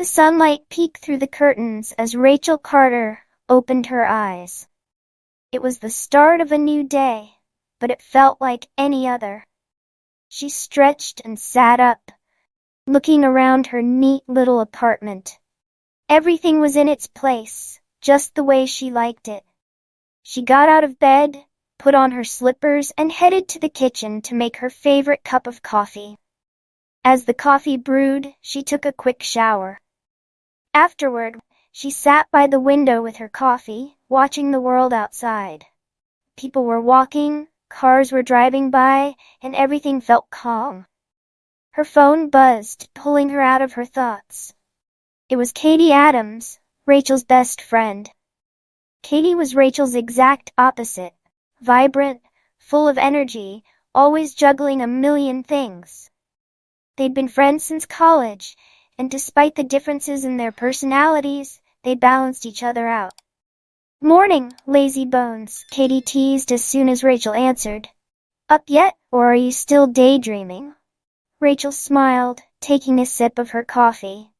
The sunlight peeked through the curtains as Rachel Carter opened her eyes. It was the start of a new day, but it felt like any other. She stretched and sat up, looking around her neat little apartment. Everything was in its place, just the way she liked it. She got out of bed, put on her slippers, and headed to the kitchen to make her favorite cup of coffee. As the coffee brewed, she took a quick shower. Afterward, she sat by the window with her coffee, watching the world outside. People were walking, cars were driving by, and everything felt calm. Her phone buzzed, pulling her out of her thoughts. It was Katie Adams, Rachel's best friend. Katie was Rachel's exact opposite, vibrant, full of energy, always juggling a million things. They'd been friends since college, and despite the differences in their personalities, they balanced each other out. "Morning, lazy bones," Katie teased as soon as Rachel answered. "Up yet, or are you still daydreaming?" Rachel smiled, taking a sip of her coffee.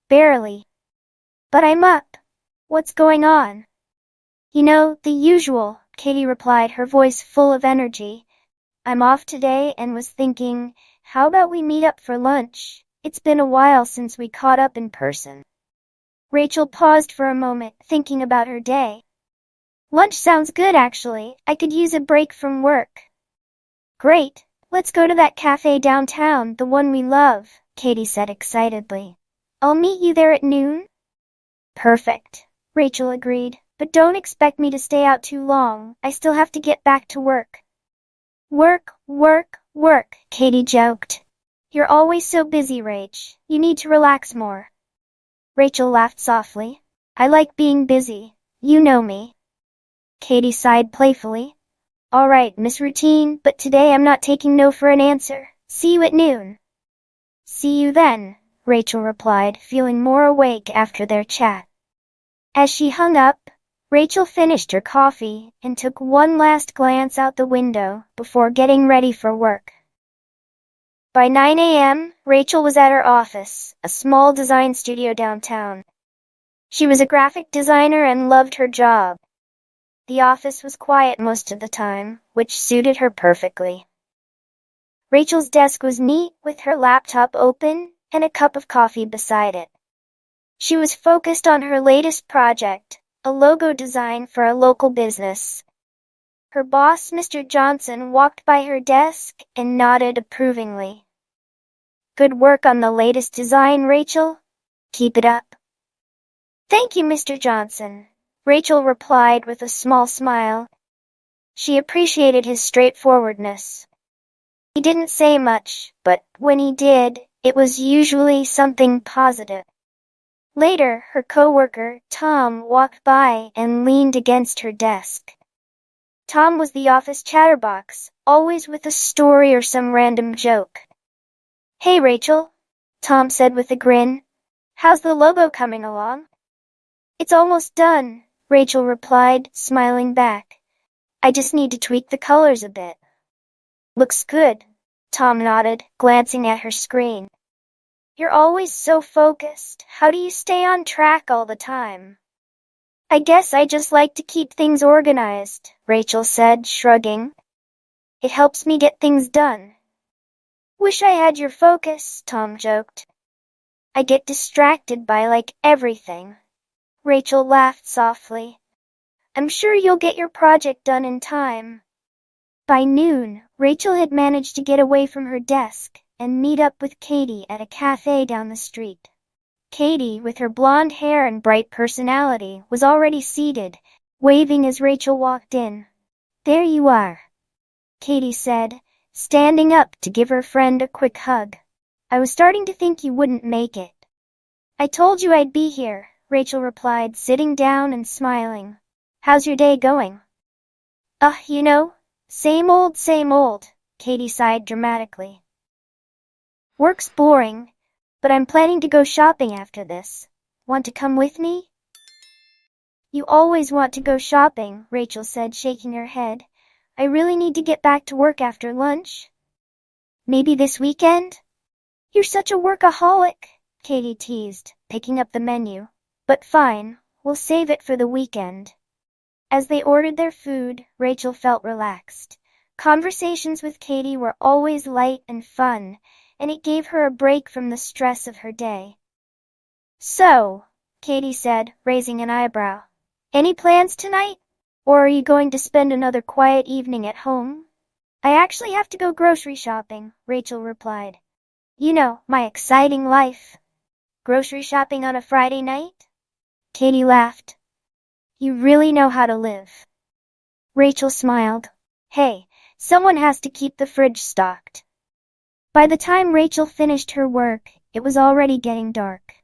"Barely. But I'm up. What's going on?" "You know, the usual," Katie replied, her voice full of energy. "I'm off today and was thinking, how about we meet up for lunch? It's been a while since we caught up in person." Rachel paused for a moment, thinking about her day. "Lunch sounds good, actually. I could use a break from work." "Great. Let's go to that cafe downtown, the one we love," Katie said excitedly. "I'll meet you there at noon." "Perfect," Rachel agreed, "but don't expect me to stay out too long. I still have to get back to work." "Work, work, work," Katie joked. "You're always so busy, Rach. You need to relax more." Rachel laughed softly. "I like being busy. You know me." Katie sighed playfully. "All right, Miss Routine, but today I'm not taking no for an answer. See you at noon." "See you then," Rachel replied, feeling more awake after their chat. As she hung up, Rachel finished her coffee and took one last glance out the window before getting ready for work. By 9 a.m., Rachel was at her office, a small design studio downtown. She was a graphic designer and loved her job. The office was quiet most of the time, which suited her perfectly. Rachel's desk was neat, with her laptop open and a cup of coffee beside it. She was focused on her latest project, a logo design for a local business. Her boss, Mr. Johnson, walked by her desk and nodded approvingly. "Good work on the latest design, Rachel. Keep it up." "Thank you, Mr. Johnson," Rachel replied with a small smile. She appreciated his straightforwardness. He didn't say much, but when he did, it was usually something positive. Later, her coworker, Tom, walked by and leaned against her desk. Tom was the office chatterbox, always with a story or some random joke. "Hey, Rachel," Tom said with a grin. "How's the logo coming along?" "It's almost done," Rachel replied, smiling back. "I just need to tweak the colors a bit." "Looks good," Tom nodded, glancing at her screen. "You're always so focused. How do you stay on track all the time?" "I guess I just like to keep things organized," Rachel said, shrugging. "It helps me get things done." "Wish I had your focus," Tom joked. "I get distracted by everything." Rachel laughed softly. "I'm sure you'll get your project done in time." By noon, Rachel had managed to get away from her desk and meet up with Katie at a cafe down the street. Katie, with her blonde hair and bright personality, was already seated, waving as Rachel walked in. "There you are," Katie said, standing up to give her friend a quick hug. "I was starting to think you wouldn't make it." "I told you I'd be here," Rachel replied, sitting down and smiling. "How's your day going?" Same old," Katie sighed dramatically. "Work's boring, but I'm planning to go shopping after this. Want to come with me?" "You always want to go shopping," Rachel said, shaking her head. "I really need to get back to work after lunch." "Maybe this weekend?" "You're such a workaholic. Katie teased, picking up the menu. But fine, we'll save it for the weekend. As they ordered their food, Rachel felt relaxed. Conversations with Katie were always light and fun, and it gave her a break from the stress of her day. So, Katie said, raising an eyebrow, any plans tonight? Or are you going to spend another quiet evening at home? I actually have to go grocery shopping, Rachel replied. You know, my exciting life. Grocery shopping on a Friday night? Katie laughed. You really know how to live. Rachel smiled. Hey, someone has to keep the fridge stocked. By the time Rachel finished her work, it was already getting dark.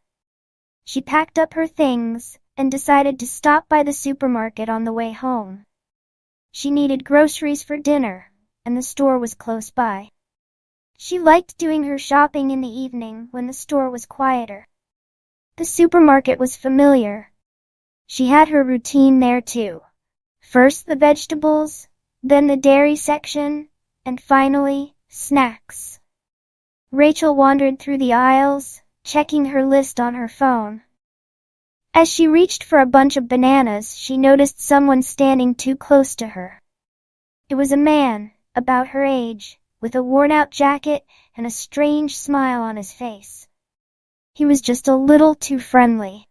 She packed up her things and decided to stop by the supermarket on the way home. She needed groceries for dinner, and the store was close by. She liked doing her shopping in the evening when the store was quieter. The supermarket was familiar. She had her routine there too. First the vegetables, then the dairy section, and finally, snacks. Rachel wandered through the aisles, checking her list on her phone. As she reached for a bunch of bananas, she noticed someone standing too close to her. It was a man, about her age, with a worn-out jacket and a strange smile on his face. He was just a little too friendly.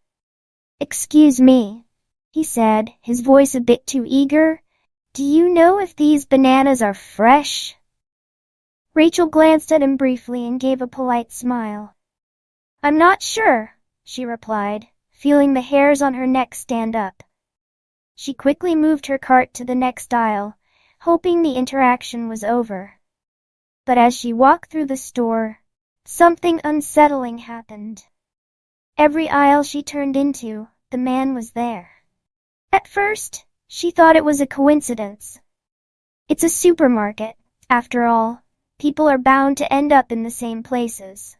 Excuse me, he said, his voice a bit too eager. Do you know if these bananas are fresh? Rachel glanced at him briefly and gave a polite smile. I'm not sure, she replied, feeling the hairs on her neck stand up. She quickly moved her cart to the next aisle, hoping the interaction was over. But as she walked through the store, something unsettling happened. Every aisle she turned into, the man was there. At first, she thought it was a coincidence. It's a supermarket, after all. People are bound to end up in the same places.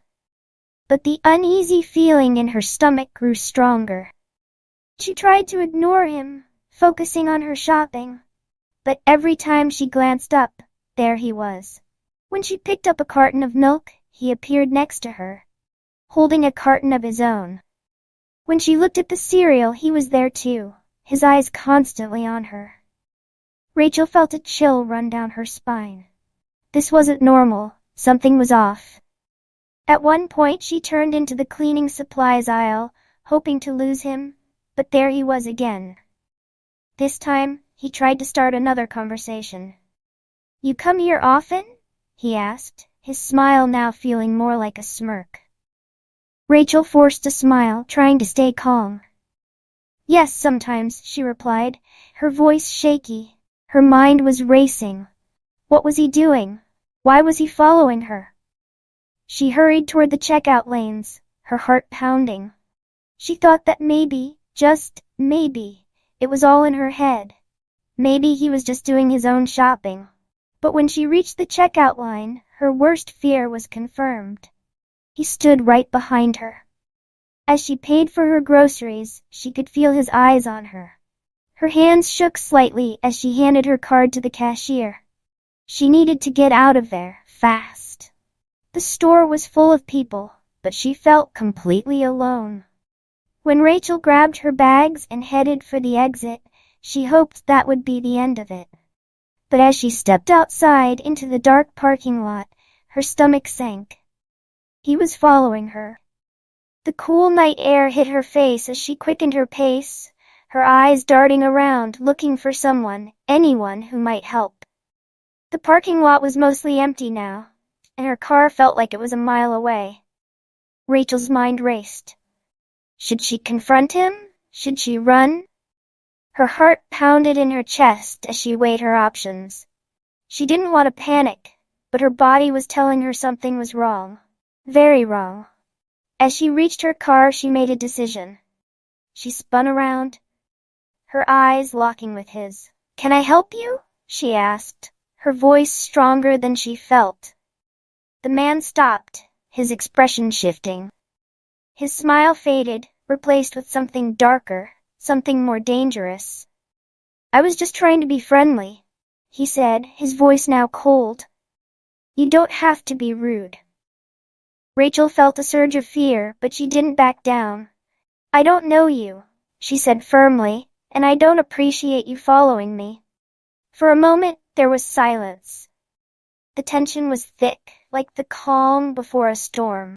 But the uneasy feeling in her stomach grew stronger. She tried to ignore him, focusing on her shopping. But every time she glanced up, there he was. When she picked up a carton of milk, he appeared next to her, holding a carton of his own. When she looked at the cereal, he was there too, his eyes constantly on her. Rachel felt a chill run down her spine. This wasn't normal, something was off. At one point she turned into the cleaning supplies aisle, hoping to lose him, but there he was again. This time, he tried to start another conversation. You come here often? He asked, his smile now feeling more like a smirk. Rachel forced a smile, trying to stay calm. Yes, sometimes, she replied, her voice shaky. Her mind was racing. What was he doing? Why was he following her? She hurried toward the checkout lanes, her heart pounding. She thought that maybe, just maybe, it was all in her head. Maybe he was just doing his own shopping. But when she reached the checkout line, her worst fear was confirmed. He stood right behind her. As she paid for her groceries, she could feel his eyes on her. Her hands shook slightly as she handed her card to the cashier. She needed to get out of there, fast. The store was full of people, but she felt completely alone. When Rachel grabbed her bags and headed for the exit, she hoped that would be the end of it. But as she stepped outside into the dark parking lot, her stomach sank. He was following her. The cool night air hit her face as she quickened her pace, her eyes darting around looking for someone, anyone who might help. The parking lot was mostly empty now, and her car felt like it was a mile away. Rachel's mind raced. Should she confront him? Should she run? Her heart pounded in her chest as she weighed her options. She didn't want to panic, but her body was telling her something was wrong. Very wrong. As she reached her car, she made a decision. She spun around, her eyes locking with his. Can I help you? She asked, her voice stronger than she felt. The man stopped, his expression shifting. His smile faded, replaced with something darker, something more dangerous. I was just trying to be friendly, he said, his voice now cold. You don't have to be rude. Rachel felt a surge of fear, but she didn't back down. "I don't know you," she said firmly, "and I don't appreciate you following me." For a moment, there was silence. The tension was thick, like the calm before a storm.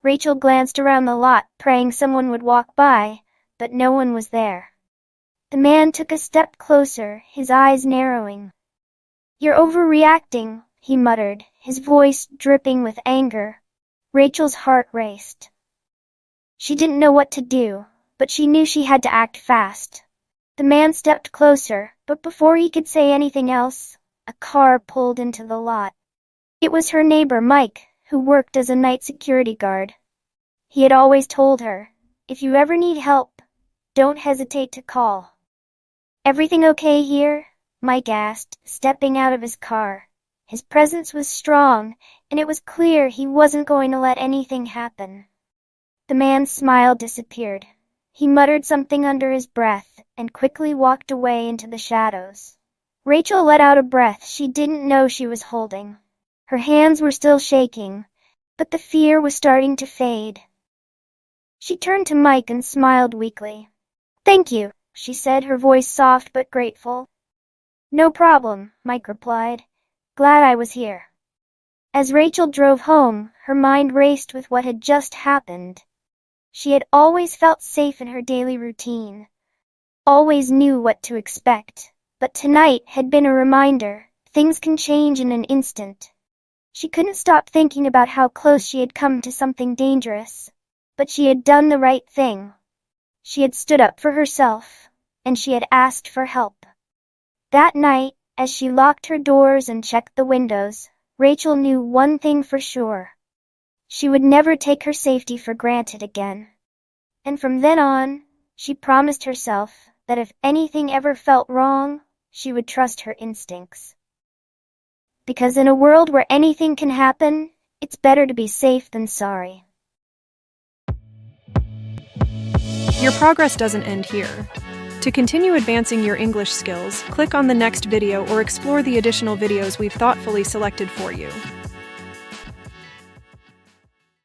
Rachel glanced around the lot, praying someone would walk by, but no one was there. The man took a step closer, his eyes narrowing. "You're overreacting," he muttered, his voice dripping with anger. Rachel's heart raced. She didn't know what to do, but she knew she had to act fast. The man stepped closer, but before he could say anything else, a car pulled into the lot. It was her neighbor Mike, who worked as a night security guard. He had always told her, "If you ever need help, don't hesitate to call." "Everything okay here?" Mike asked, stepping out of his car. His presence was strong, and it was clear he wasn't going to let anything happen. The man's smile disappeared. He muttered something under his breath, and quickly walked away into the shadows. Rachel let out a breath she didn't know she was holding. Her hands were still shaking, but the fear was starting to fade. She turned to Mike and smiled weakly. "Thank you," she said, her voice soft but grateful. "No problem," Mike replied. "Glad I was here." As Rachel drove home, her mind raced with what had just happened. She had always felt safe in her daily routine, always knew what to expect, but tonight had been a reminder, things can change in an instant. She couldn't stop thinking about how close she had come to something dangerous, but she had done the right thing. She had stood up for herself, and she had asked for help. That night, as she locked her doors and checked the windows, Rachel knew one thing for sure. She would never take her safety for granted again. And from then on, she promised herself that if anything ever felt wrong, she would trust her instincts. Because in a world where anything can happen, it's better to be safe than sorry. Your progress doesn't end here. To continue advancing your English skills, click on the next video or explore the additional videos we've thoughtfully selected for you.